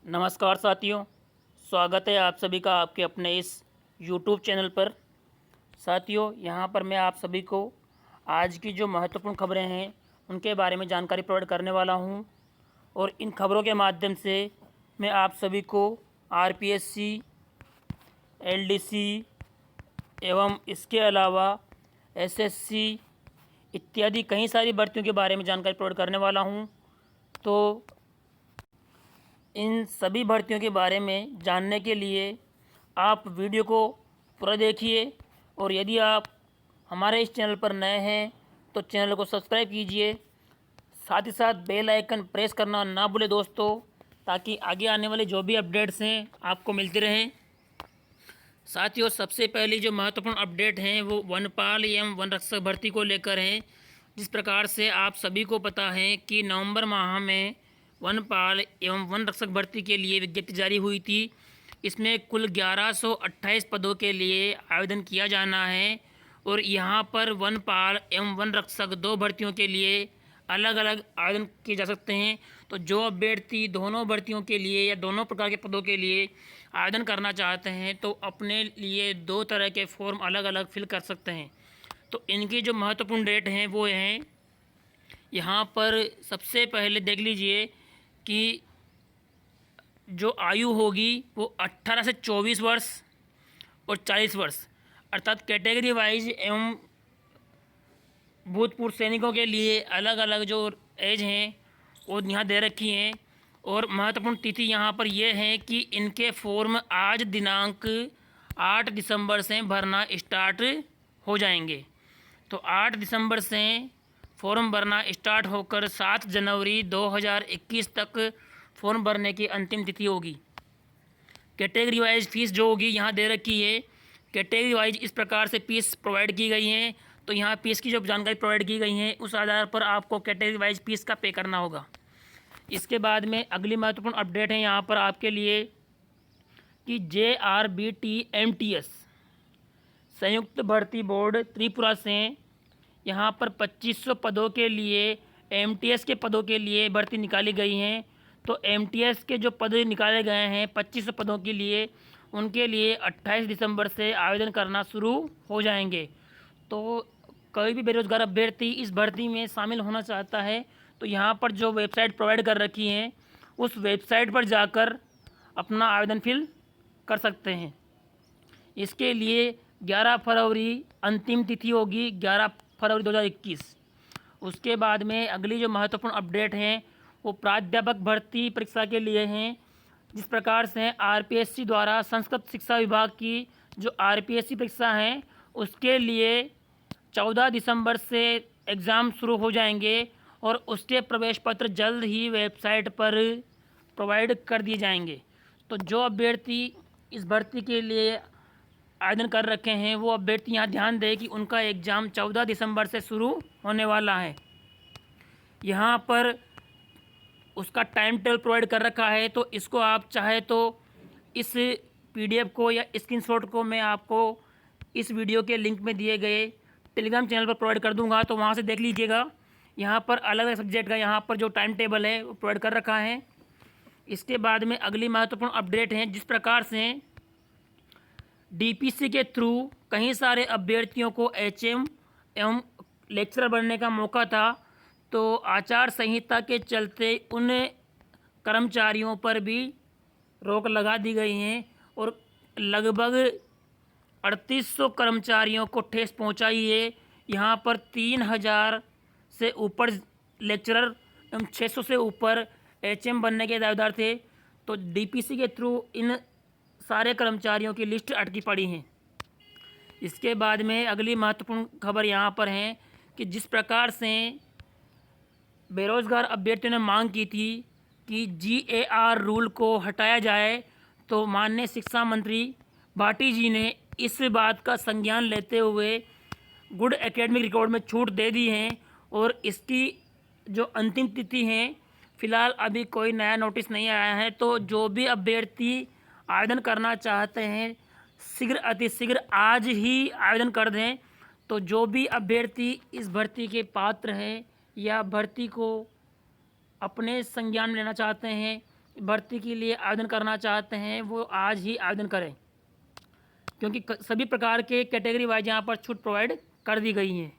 नमस्कार साथियों, स्वागत है आप सभी का आपके अपने इस YouTube चैनल पर। साथियों, यहाँ पर मैं आप सभी को आज की जो महत्वपूर्ण खबरें हैं उनके बारे में जानकारी प्रोवाइड करने वाला हूँ और इन खबरों के माध्यम से मैं आप सभी को आरपीएससी, एलडीसी एवं इसके अलावा एसएससी इत्यादि कई सारी भर्तियों के बारे में जानकारी प्रोवाइड करने वाला हूँ। तो इन सभी भर्तियों के बारे में जानने के लिए आप वीडियो को पूरा देखिए और यदि आप हमारे इस चैनल पर नए हैं तो चैनल को सब्सक्राइब कीजिए। साथ ही साथ बेल आइकन प्रेस करना ना भूलें दोस्तों, ताकि आगे आने वाले जो भी अपडेट्स हैं आपको मिलते रहें। साथियों, सबसे पहली जो महत्वपूर्ण अपडेट हैं वो वनपाल एवं वन रक्षक भर्ती को लेकर हैं। जिस प्रकार से आप सभी को पता है कि नवंबर माह में वनपाल एवं वन रक्षक भर्ती के लिए विज्ञप्ति जारी हुई थी। इसमें कुल 1128 पदों के लिए आवेदन किया जाना है और यहाँ पर वनपाल एवं वन रक्षक दो भर्तियों के लिए अलग अलग आवेदन किए जा सकते हैं। तो जो अभ्यर्थी दोनों भर्तियों के लिए या दोनों प्रकार के पदों के लिए आवेदन करना चाहते हैं तो अपने लिए दो तरह के फॉर्म अलग अलग फिल कर सकते हैं। तो इनकी जो महत्वपूर्ण डेट हैं वो हैं, यहाँ पर सबसे पहले देख लीजिए कि जो आयु होगी वो 18 से 24 वर्ष और 40 वर्ष, अर्थात कैटेगरी वाइज एवं भूतपूर्व सैनिकों के लिए अलग अलग जो एज हैं वो यहाँ दे रखी हैं। और महत्वपूर्ण तिथि यहाँ पर यह है कि इनके फॉर्म आज दिनांक 8 दिसंबर से भरना स्टार्ट हो जाएंगे। तो 8 दिसंबर से फॉर्म भरना स्टार्ट होकर 7 जनवरी 2021 तक फॉर्म भरने की अंतिम तिथि होगी। कैटेगरी वाइज फ़ीस जो होगी यहाँ दे रखी है। कैटेगरी वाइज इस प्रकार से फ़ीस प्रोवाइड की गई हैं। तो यहाँ फ़ीस की जो जानकारी प्रोवाइड की गई है उस आधार पर आपको कैटेगरी वाइज फ़ीस का पे करना होगा। इसके बाद में अगली महत्वपूर्ण अपडेट है यहाँ पर आपके लिए कि JRBT-MTS संयुक्त भर्ती बोर्ड त्रिपुरा से यहाँ पर 2500 पदों के लिए MTS के पदों के लिए भर्ती निकाली गई हैं। तो MTS के जो पद निकाले गए हैं 2500 पदों के लिए, उनके लिए 28 दिसंबर से आवेदन करना शुरू हो जाएंगे। तो कोई भी बेरोजगार अभ्यर्थी इस भर्ती में शामिल होना चाहता है तो यहाँ पर जो वेबसाइट प्रोवाइड कर रखी हैं उस वेबसाइट पर जाकर अपना आवेदन फिल कर सकते हैं। इसके लिए 11 फरवरी अंतिम तिथि होगी, 11 फरवरी 2021। उसके बाद में अगली जो महत्वपूर्ण अपडेट हैं वो प्राध्यापक भर्ती परीक्षा के लिए हैं। जिस प्रकार से आरपीएससी द्वारा संस्कृत शिक्षा विभाग की जो आरपीएससी परीक्षा है उसके लिए 14 दिसंबर से एग्ज़ाम शुरू हो जाएंगे और उसके प्रवेश पत्र जल्द ही वेबसाइट पर प्रोवाइड कर दिए जाएंगे। तो जो अभ्यर्थी इस भर्ती के लिए आवेदन कर रखे हैं वो अभ्यर्थी यहाँ ध्यान दें कि उनका एग्ज़ाम 14 दिसंबर से शुरू होने वाला है। यहाँ पर उसका टाइम टेबल प्रोवाइड कर रखा है। तो इसको आप चाहे तो इस PDF को या स्क्रीनशॉट को मैं आपको इस वीडियो के लिंक में दिए गए टेलीग्राम चैनल पर प्रोवाइड कर दूंगा, तो वहाँ से देख लीजिएगा। यहाँ पर अलग अलग सब्जेक्ट का यहाँ पर जो टाइम टेबल है वो प्रोवाइड कर रखा है। इसके बाद में अगली महत्वपूर्ण अपडेट है, जिस प्रकार से DPC के थ्रू कई सारे अभ्यर्थियों को HM एवं लेक्चरर बनने का मौका था। तो आचार संहिता के चलते उन कर्मचारियों पर भी रोक लगा दी गई है और लगभग 3800 कर्मचारियों को ठेस पहुंचाई है। यहाँ पर 3000 से ऊपर लेक्चरर एवं 600 से ऊपर HM बनने के दावेदार थे। तो DPC के थ्रू इन सारे कर्मचारियों की लिस्ट अटकी पड़ी है। इसके बाद में अगली महत्वपूर्ण खबर यहाँ पर है कि जिस प्रकार से बेरोजगार अभ्यर्थियों ने मांग की थी कि GAR रूल को हटाया जाए, तो माननीय शिक्षा मंत्री भाटी जी ने इस बात का संज्ञान लेते हुए गुड एकेडमिक रिकॉर्ड में छूट दे दी है और इसकी जो अंतिम तिथि है, फ़िलहाल अभी कोई नया नोटिस नहीं आया है। तो जो भी अभ्यर्थी आवेदन करना चाहते हैं शीघ्र अतिशीघ्र आज ही आवेदन कर दें। तो जो भी अभ्यर्थी इस भर्ती के पात्र हैं या भर्ती को अपने संज्ञान में लेना चाहते हैं भर्ती के लिए आवेदन करना चाहते हैं वो आज ही आवेदन करें, क्योंकि सभी प्रकार के कैटेगरी वाइज यहाँ पर छूट प्रोवाइड कर दी गई हैं।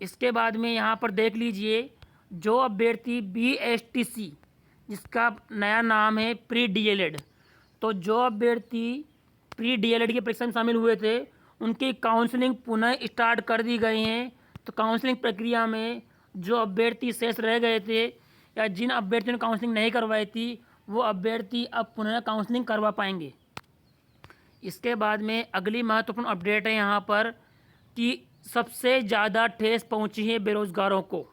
इसके बाद में यहाँ पर देख लीजिए, जो अभ्यर्थी BSTC जिसका नया नाम है प्री DLED, तो जो अभ्यर्थी प्री DLED की परीक्षा में शामिल हुए थे उनकी काउंसलिंग पुनः स्टार्ट कर दी गई हैं। तो काउंसलिंग प्रक्रिया में जो अभ्यर्थी शेष रह गए थे या जिन अभ्यर्थियों ने काउंसलिंग नहीं करवाई थी वो अभ्यर्थी अब पुनः काउंसलिंग करवा पाएंगे। इसके बाद में अगली महत्वपूर्ण अपडेट है यहाँ पर कि सबसे ज़्यादा ठेस पहुँची है बेरोज़गारों को।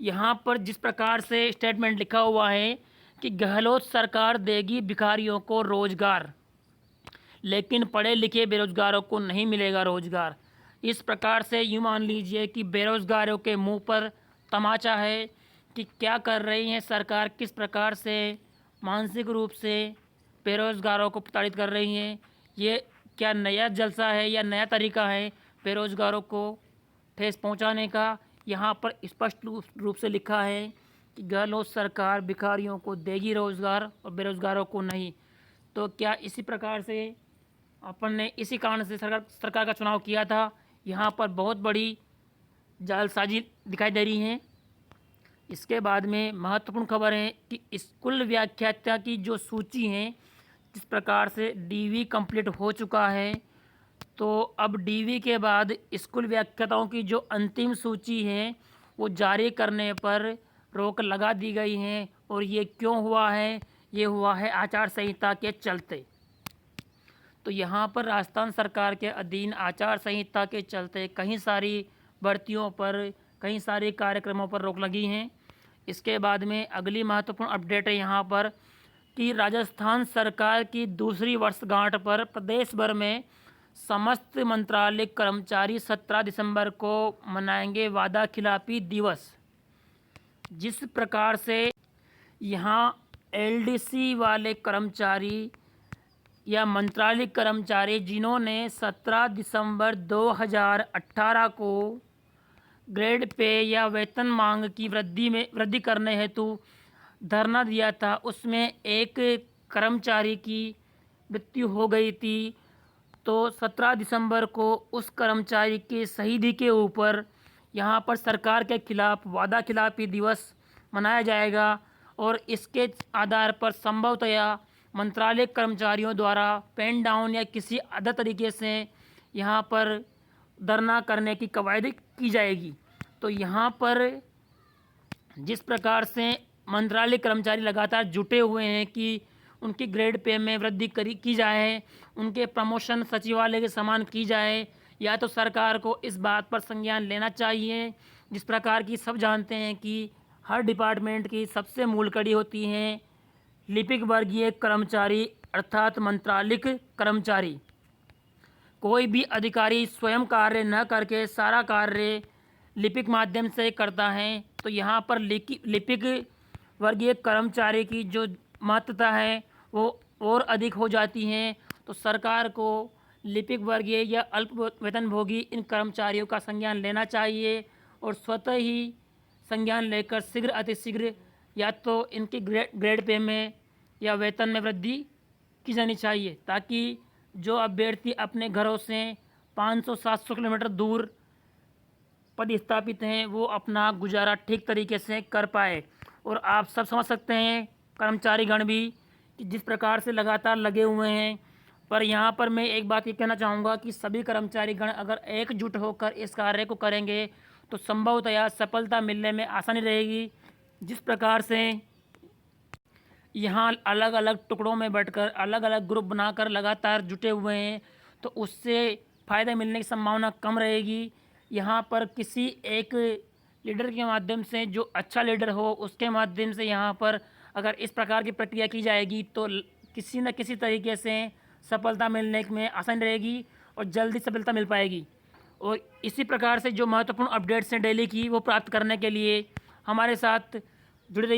यहाँ पर जिस प्रकार से स्टेटमेंट लिखा हुआ है कि गहलोत सरकार देगी भिखारियों को रोजगार, लेकिन पढ़े लिखे बेरोजगारों को नहीं मिलेगा रोजगार। इस प्रकार से यूँ मान लीजिए कि बेरोजगारों के मुंह पर तमाचा है कि क्या कर रही है सरकार, किस प्रकार से मानसिक रूप से बेरोजगारों को प्रताड़ित कर रही हैं। ये क्या नया जलसा है या नया तरीका है बेरोजगारों को ठेस पहुंचाने का। यहाँ पर स्पष्ट रूप से लिखा है कि गहलोत सरकार भिखारियों को देगी रोजगार और बेरोजगारों को नहीं। तो क्या इसी प्रकार से अपन ने इसी कारण से सरकार का चुनाव किया था। यहाँ पर बहुत बड़ी जालसाजी दिखाई दे रही है। इसके बाद में महत्वपूर्ण खबर है कि स्कूल व्याख्याता की जो सूची है, जिस प्रकार से DV कंप्लीट हो चुका है, तो अब DV के बाद स्कूल व्याख्याताओं की जो अंतिम सूची है वो जारी करने पर रोक लगा दी गई है। और ये क्यों हुआ है? ये हुआ है आचार संहिता के चलते। तो यहाँ पर राजस्थान सरकार के अधीन आचार संहिता के चलते कई सारी भर्तियों पर, कई सारे कार्यक्रमों पर रोक लगी हैं। इसके बाद में अगली महत्वपूर्ण अपडेट है यहाँ पर कि राजस्थान सरकार की दूसरी वर्षगांठ पर प्रदेश भर में समस्त मंत्रालय कर्मचारी 17 दिसंबर को मनाएंगे वादा खिलाफी दिवस। जिस प्रकार से यहाँ LDC वाले कर्मचारी या मंत्रालय कर्मचारी जिन्होंने 17 दिसंबर 2018 को ग्रेड पे या वेतन मांग की वृद्धि करने हेतु धरना दिया था, उसमें एक कर्मचारी की मृत्यु हो गई थी। तो 17 दिसंबर को उस कर्मचारी के शहीदी के ऊपर यहाँ पर सरकार के खिलाफ वादा खिलाफी दिवस मनाया जाएगा। और इसके आधार पर संभवतया मंत्रालय कर्मचारियों द्वारा पेन डाउन या किसी अदर तरीके से यहाँ पर धरना करने की कवायद की जाएगी। तो यहाँ पर जिस प्रकार से मंत्रालय कर्मचारी लगातार जुटे हुए हैं कि उनकी ग्रेड पे में वृद्धि की जाए, उनके प्रमोशन सचिवालय के समान की जाए, या तो सरकार को इस बात पर संज्ञान लेना चाहिए। जिस प्रकार की सब जानते हैं कि हर डिपार्टमेंट की सबसे मूल कड़ी होती हैं लिपिक वर्गीय कर्मचारी अर्थात मंत्रालिक कर्मचारी। कोई भी अधिकारी स्वयं कार्य न करके सारा कार्य लिपिक माध्यम से करता है। तो यहाँ पर लिपिक वर्गीय कर्मचारी की जो महत्ता है वो और अधिक हो जाती है। तो सरकार को लिपिक वर्गीय या अल्प वेतनभोगी इन कर्मचारियों का संज्ञान लेना चाहिए और स्वतः ही संज्ञान लेकर शीघ्र अतिशीघ्र या तो इनके ग्रेड पे में या वेतन में वृद्धि की जानी चाहिए, ताकि जो अभ्यर्थी अपने घरों से 500-700 किलोमीटर दूर पदस्थापित हैं वो अपना गुजारा ठीक तरीके से कर पाए। और आप सब समझ सकते हैं कर्मचारीगण भी कि जिस प्रकार से लगातार लगे हुए हैं। पर यहाँ पर मैं एक बात ये कहना चाहूँगा कि सभी कर्मचारीगण अगर एकजुट होकर इस कार्य को करेंगे तो संभवतया सफलता मिलने में आसानी रहेगी। जिस प्रकार से यहाँ अलग अलग टुकड़ों में बंटकर अलग अलग ग्रुप बनाकर लगातार जुटे हुए हैं तो उससे फ़ायदा मिलने की संभावना कम रहेगी। यहाँ पर किसी एक लीडर के माध्यम से जो अच्छा लीडर हो उसके माध्यम से यहाँ पर अगर इस प्रकार की प्रक्रिया की जाएगी तो किसी न किसी तरीके से सफलता मिलने में आसानी रहेगी और जल्दी सफलता मिल पाएगी। और इसी प्रकार से जो महत्वपूर्ण अपडेट्स हैं डेली की वो प्राप्त करने के लिए हमारे साथ जुड़े रहिए।